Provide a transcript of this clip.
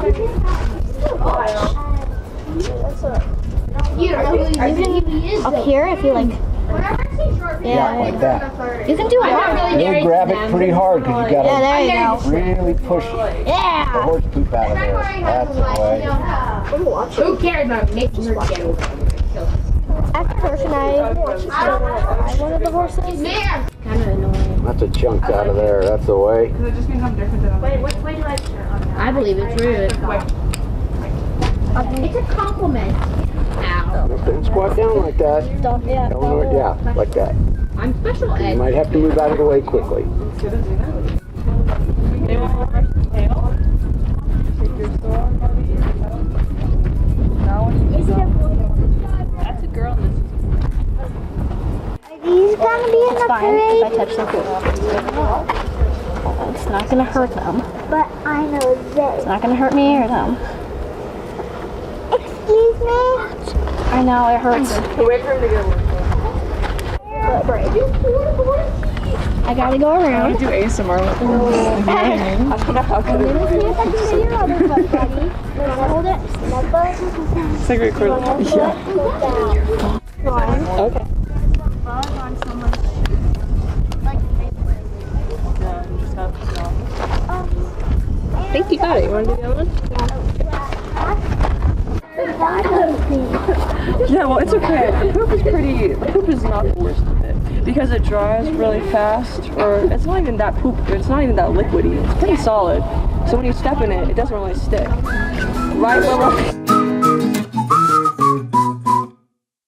Up here, if you like. Yeah, like that. You can do it. You'll grab it pretty hard because you gotta there you go. really push the Yeah. horse poop out of there. That's the way. Who cares about making her get over? After Hirsch and I ride one of the horses. Kind of annoying. That's a chunk out of there. That's the way. Does it just become different than Wait, which way do I turn? I believe it's rude. It's a compliment. Ow. Don't squat down like that. Yeah. Yeah, like that. I'm special You ed. might have to move out of the way quickly. That's a girl. Are these gonna be in the parade? If I touch the poop. It's not gonna hurt them. But I know It's this. not gonna hurt me or them. Excuse me? I know, it hurts. Wait for him to get one. I gotta go around. Do ASMR with him. Hold it. It's like recording. Okay. I think you got it. You want to do the other one? Yeah, well, it's okay. The poop is not the worst of it. Because it dries really fast, or it's not even that poop, it's not even that liquidy. It's pretty solid. So when you step in it, it doesn't really stick. Right, Bubba?